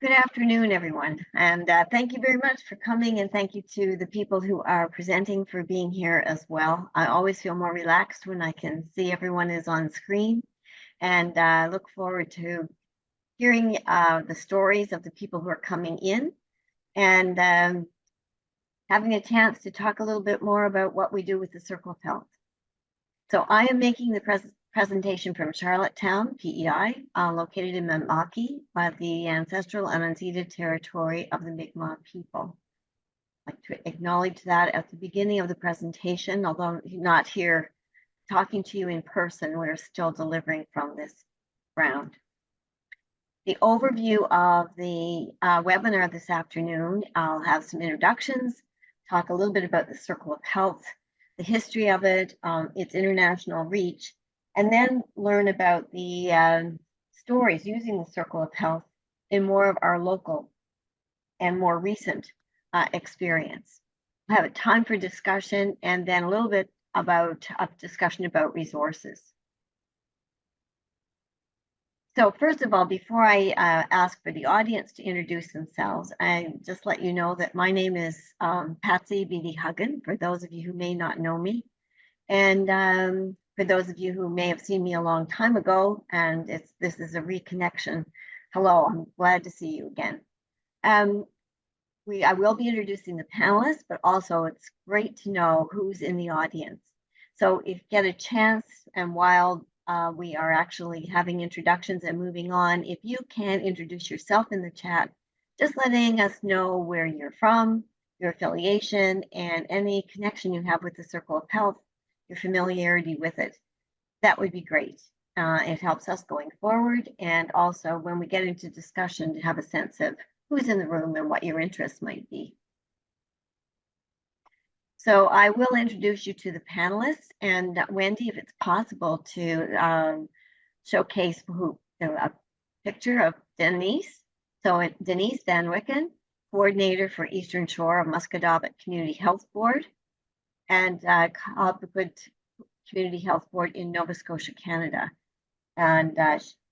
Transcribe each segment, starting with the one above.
Good afternoon, everyone, and thank you very much for coming, and thank you to the people who are presenting for being here as well. I always feel more relaxed when I can see everyone is on screen, and look forward to hearing the stories of the people who are coming in, and having a chance to talk a little bit more about what we do with the Circle of Health. So I am making the presentation from Charlottetown, PEI, located in Mamaki, the ancestral and unceded territory of the Mi'kmaq people. I'd like to acknowledge that at the beginning of the presentation, although not here talking to you in person, we're still delivering from this ground. The overview of the webinar this afternoon, I'll have some introductions, talk a little bit about the Circle of Health, the history of it, its international reach, and then learn about the stories using the Circle of Health in more of our local and more recent experience. We'll have a time for discussion and then a little bit about a discussion about resources. So first of all, before I ask for the audience to introduce themselves, I just let you know that my name is Patsy Beatty Huggan, for those of you who may not know me. And for those of you who may have seen me a long time ago, and this is a reconnection, hello, I'm glad to see you again. I will be introducing the panelists, but also it's great to know who's in the audience. So if you get a chance, and while we are actually having introductions and moving on, if you can introduce yourself in the chat, just letting us know where you're from, your affiliation, and any connection you have with the Circle of Health, your familiarity with it, that would be great. It helps us going forward, and also when we get into discussion to have a sense of who's in the room and what your interests might be. So I will introduce you to the panelists, and Wendy, if it's possible to showcase a picture of Denise. So Denise Van Wicken, coordinator for Eastern Shore of Musquodoboit Community Health Board, and Cobequid Community Health Board in Nova Scotia, Canada. And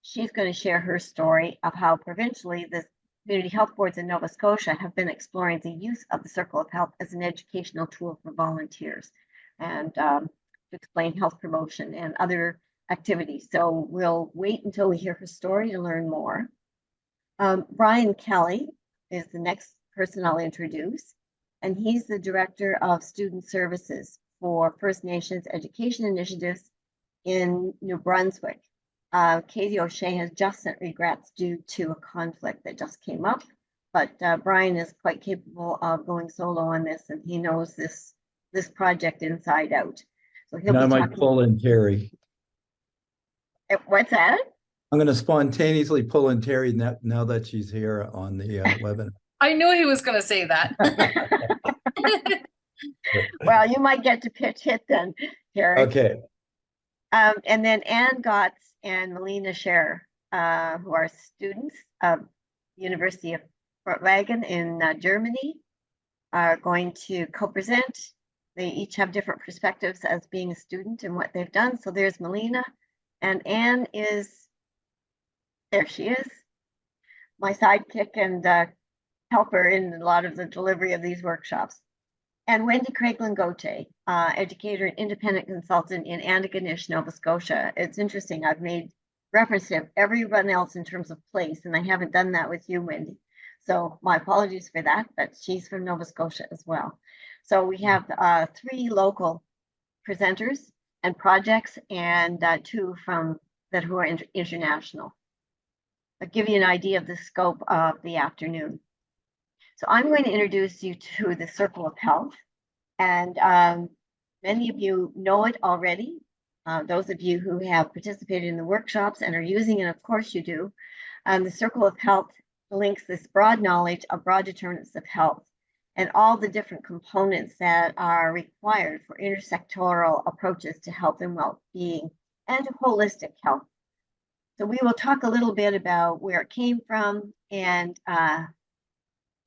she's going to share her story of how provincially the community health boards in Nova Scotia have been exploring the use of the Circle of Health as an educational tool for volunteers, and to explain health promotion and other activities. So we'll wait until we hear her story to learn more. Brian Kelly is the next person I'll introduce, and he's the Director of Student Services for First Nations Education Initiatives in New Brunswick. Katie O'Shea has just sent regrets due to a conflict that just came up, but Brian is quite capable of going solo on this, and he knows this project inside out. So he'll I might pull in Terry. What's that? I'm going to spontaneously pull in Terry now that she's here on the webinar. I knew he was going to say that. Well, you might get to pitch hit then, Terry. Okay. And then Ann Gotts and Melina Scherer, who are students of the University of Fort Wagen in Germany, are going to co-present. They each have different perspectives as being a student and what they've done. So there's Melina, and Ann is, there she is, my sidekick and helper in a lot of the delivery of these workshops. And Wendy Craiglin-Gauthier, educator and independent consultant in Antigonish, Nova Scotia. It's interesting, I've made reference to everyone else in terms of place, and I haven't done that with you, Wendy. So my apologies for that, but she's from Nova Scotia as well. So we have 3 local presenters and projects, and 2 who are international. I'll give you an idea of the scope of the afternoon. So I'm going to introduce you to the Circle of Health, and many of you know it already. Those of you who have participated in the workshops and are using it, of course you do. The Circle of Health links this broad knowledge of broad determinants of health and all the different components that are required for intersectoral approaches to health and well-being and holistic health. So we will talk a little bit about where it came from, and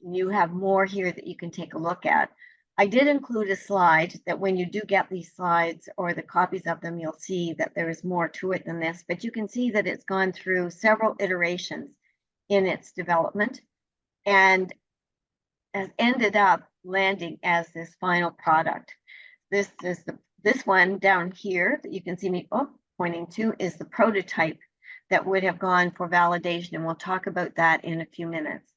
you have more here that you can take a look at. I did include a slide that when you do get these slides or the copies of them, you'll see that there is more to it than this, but you can see that it's gone through several iterations in its development. and has ended up landing as this final product. This is this one down here that you can see me pointing to is the prototype that would have gone for validation, and we'll talk about that in a few minutes.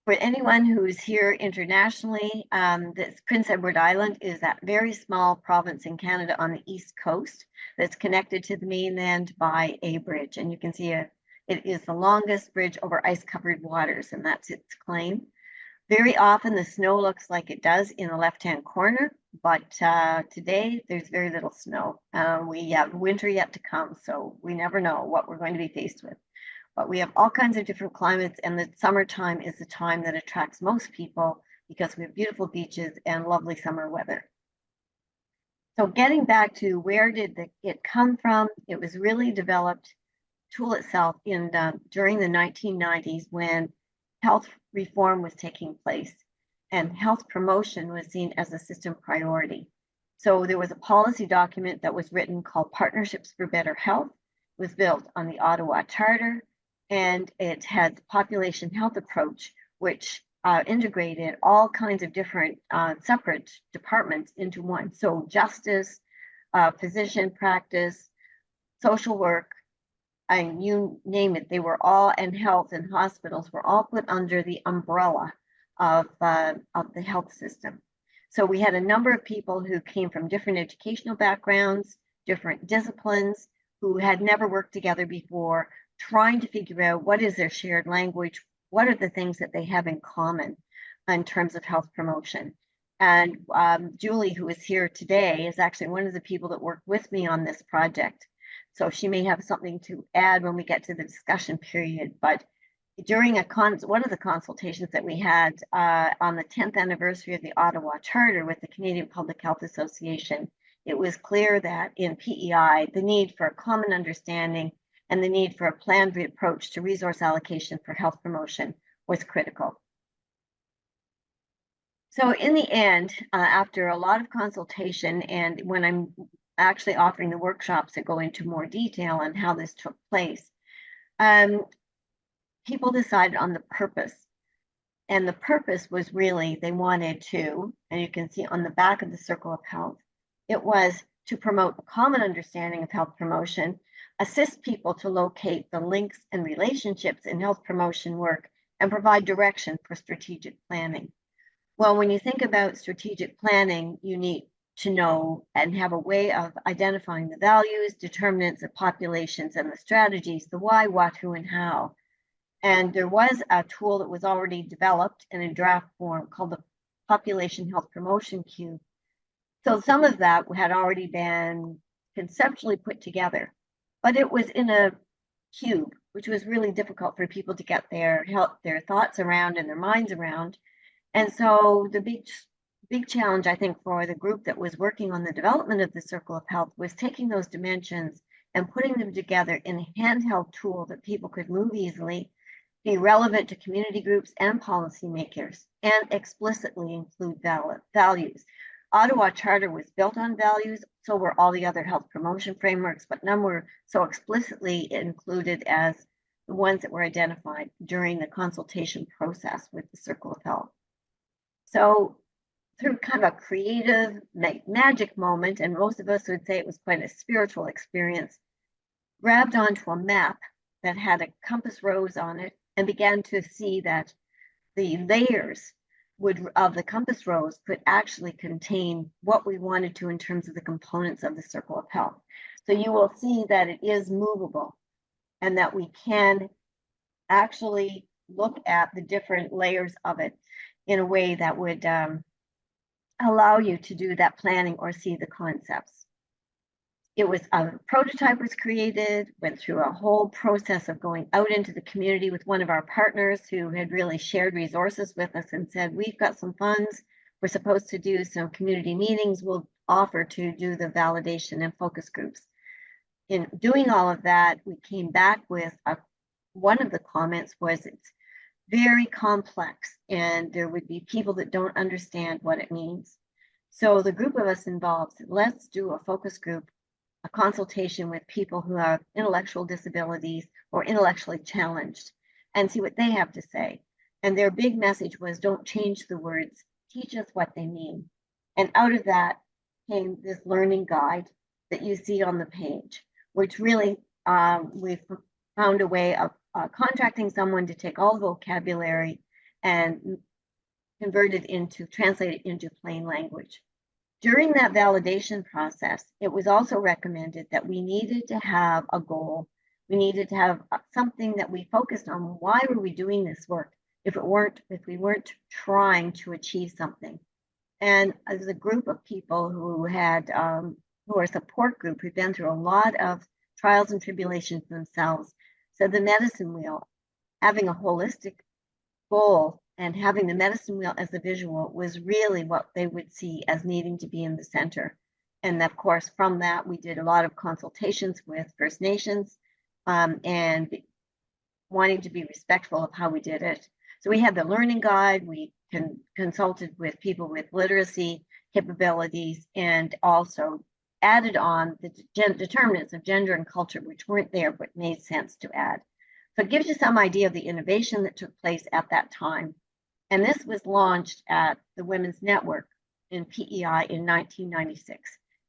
For anyone who's here internationally, this Prince Edward Island is that very small province in Canada on the east coast that's connected to the mainland by a bridge. And you can see it is the longest bridge over ice-covered waters, and that's its claim. Very often the snow looks like it does in the left-hand corner, but today there's very little snow. We have winter yet to come, so we never know what we're going to be faced with. But we have all kinds of different climates, and the summertime is the time that attracts most people because we have beautiful beaches and lovely summer weather. So getting back to where did it come from, it was really developed, tool itself, during the 1990s when health reform was taking place and health promotion was seen as a system priority. So there was a policy document that was written called Partnerships for Better Health. It was built on the Ottawa Charter, and it had the population health approach, which integrated all kinds of different separate departments into one. So justice, physician practice, social work, and you name it, they were all, and health and hospitals were all put under the umbrella of the health system. So we had a number of people who came from different educational backgrounds, different disciplines, who had never worked together before, trying to figure out what is their shared language, what are the things that they have in common in terms of health promotion. And Julie, who is here today, is actually one of the people that worked with me on this project. So she may have something to add when we get to the discussion period. But during one of the consultations that we had on the 10th anniversary of the Ottawa Charter with the Canadian Public Health Association, it was clear that in PEI, the need for a common understanding and the need for a planned approach to resource allocation for health promotion was critical. So in the end, after a lot of consultation, and when I'm actually offering the workshops that go into more detail on how this took place, people decided on the purpose. And the purpose was really, they wanted to, and you can see on the back of the Circle of Health, it was to promote a common understanding of health promotion, assist people to locate the links and relationships in health promotion work, and provide direction for strategic planning. Well, when you think about strategic planning, you need to know and have a way of identifying the values, determinants of populations, and the strategies, the why, what, who, and how. And there was a tool that was already developed in a draft form called the Population Health Promotion Cube. So some of that had already been conceptually put together, but it was in a cube, which was really difficult for people to get their thoughts around and their minds around. And so the big challenge, I think, for the group that was working on the development of the Circle of Health was taking those dimensions and putting them together in a handheld tool that people could move easily, be relevant to community groups and policymakers, and explicitly include values. Ottawa Charter was built on values, so were all the other health promotion frameworks, but none were so explicitly included as the ones that were identified during the consultation process with the Circle of Health. So through kind of a creative magic moment, and most of us would say it was quite a spiritual experience, grabbed onto a map that had a compass rose on it and began to see that the layers of the compass rose could actually contain what we wanted to in terms of the components of the Circle of Health. So you will see that it is movable and that we can actually look at the different layers of it in a way that would allow you to do that planning or see the concepts. It was a prototype was created, went through a whole process of going out into the community with one of our partners who had really shared resources with us and said, we've got some funds, we're supposed to do some community meetings, we'll offer to do the validation and focus groups. In doing all of that, we came back with one of the comments was it's very complex and there would be people that don't understand what it means. So the group of us involved said, let's do a focus group a consultation with people who have intellectual disabilities or intellectually challenged and see what they have to say. And their big message was, don't change the words, teach us what they mean. And out of that came this learning guide that you see on the page, which really we've found a way of contracting someone to take all the vocabulary and translate it into plain language. During that validation process, it was also recommended that we needed to have a goal. We needed to have something that we focused on. Why were we doing this work if we weren't trying to achieve something? And as a group of people who are a support group who've been through a lot of trials and tribulations themselves, so the medicine wheel, having a holistic goal and having the medicine wheel as the visual was really what they would see as needing to be in the center. And of course, from that, we did a lot of consultations with First Nations and wanting to be respectful of how we did it. So we had the learning guide, we consulted with people with literacy capabilities, and also added on the determinants of gender and culture, which weren't there, but made sense to add. So it gives you some idea of the innovation that took place at that time. And this was launched at the Women's Network in PEI in 1996.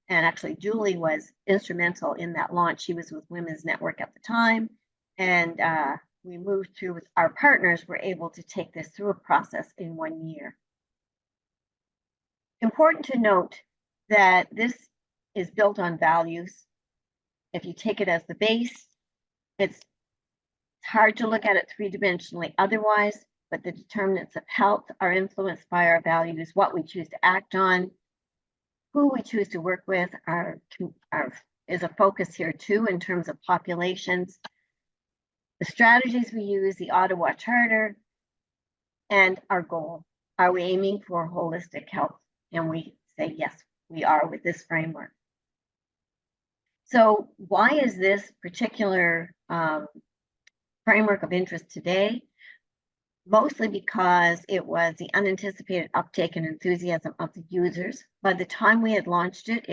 And actually, Julie was instrumental in that launch. She was with Women's Network at the time. And we moved through with our partners, were able to take this through a process in 1 year. Important to note that this is built on values. If you take it as the base, it's hard to look at it three-dimensionally otherwise, but the determinants of health are influenced by our values. What we choose to act on, who we choose to work with is a focus here too in terms of populations. The strategies we use, the Ottawa Charter, and our goal. Are we aiming for holistic health? And we say, yes, we are with this framework. So why is this particular framework of interest today? Mostly because it was the unanticipated uptake and enthusiasm of the users. By the time we had launched it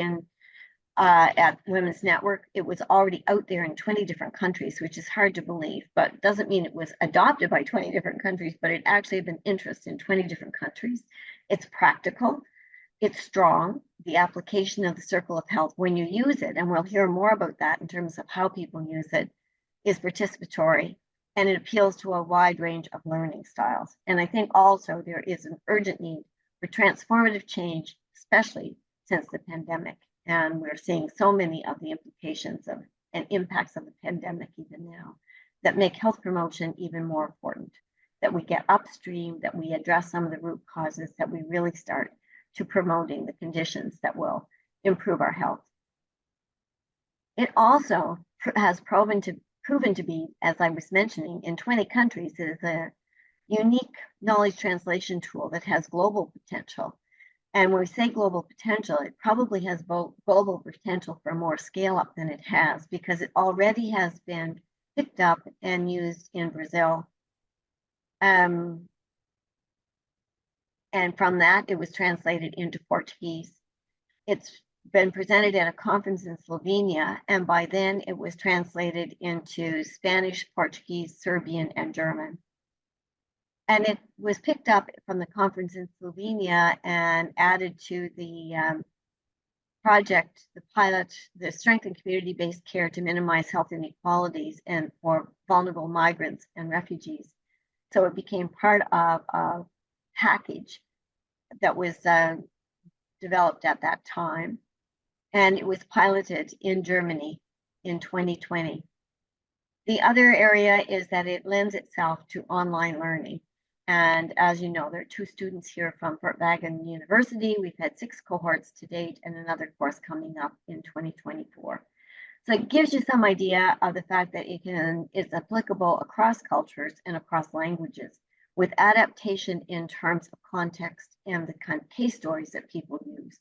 at Women's Network, it was already out there in 20 different countries, which is hard to believe, but doesn't mean it was adopted by 20 different countries, but it actually had been interest in 20 different countries. It's practical, it's strong. The application of the circle of health when you use it, and we'll hear more about that in terms of how people use it, is participatory, and it appeals to a wide range of learning styles. And I think also there is an urgent need for transformative change, especially since the pandemic. And we're seeing so many of the implications of and impacts of the pandemic even now that make health promotion even more important, that we get upstream, that we address some of the root causes, that we really start to promoting the conditions that will improve our health. It also has proven to be, as I was mentioning, in 20 countries, it is a unique knowledge translation tool that has global potential. And when we say global potential, it probably has global potential for more scale up than it has, because it already has been picked up and used in Brazil. And from that, it was translated into Portuguese. It's been presented at a conference in Slovenia, and by then it was translated into Spanish, Portuguese, Serbian, and German. And it was picked up from the conference in Slovenia and added to the project, the pilot, the Strength and Community-Based Care to Minimize Health Inequalities and for vulnerable migrants and refugees. So it became part of a package that was developed at that time. And it was piloted in Germany in 2020. The other area is that it lends itself to online learning. And as you know, there are 2 students here from Fort Wagon University. We've had 6 cohorts to date and another course coming up in 2024. So it gives you some idea of the fact that it's applicable across cultures and across languages, with adaptation in terms of context and the kind of case stories that people use.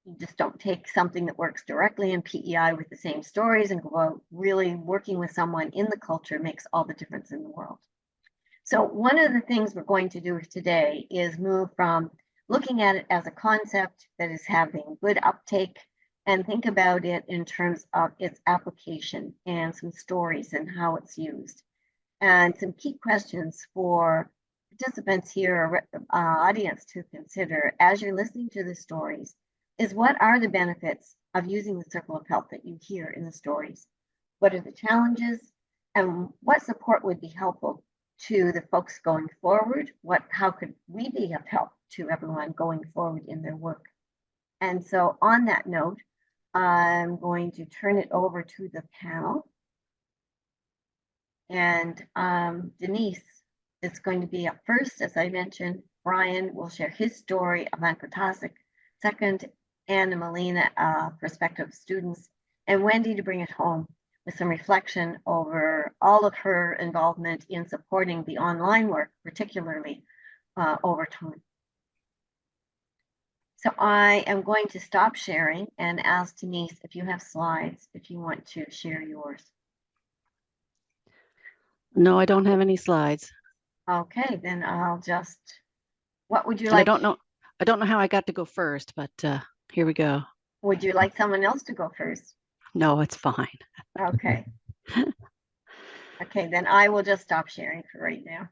You just don't take something that works directly in PEI with the same stories and go out. Really working with someone in the culture makes all the difference in the world. So one of the things we're going to do today is move from looking at it as a concept that is having good uptake and think about it in terms of its application and some stories and how it's used. And some key questions for participants here or audience to consider as you're listening to the stories is, what are the benefits of using the circle of help that you hear in the stories? What are the challenges? And what support would be helpful to the folks going forward? How could we be of help to everyone going forward in their work? And so on that note, I'm going to turn it over to the panel. And Denise is going to be up first, as I mentioned. Brian will share his story of Ankatasic second, and the Melina perspective of students, and Wendy to bring it home with some reflection over all of her involvement in supporting the online work, particularly over time. So I am going to stop sharing and ask Denise if you have slides, if you want to share yours. No, I don't have any slides. Okay, then I'll just, what would you And I like? don't know how I got to go first, but here we go. Would you like someone else to go first? No, it's fine. Okay. Okay, then I will just stop sharing for right now.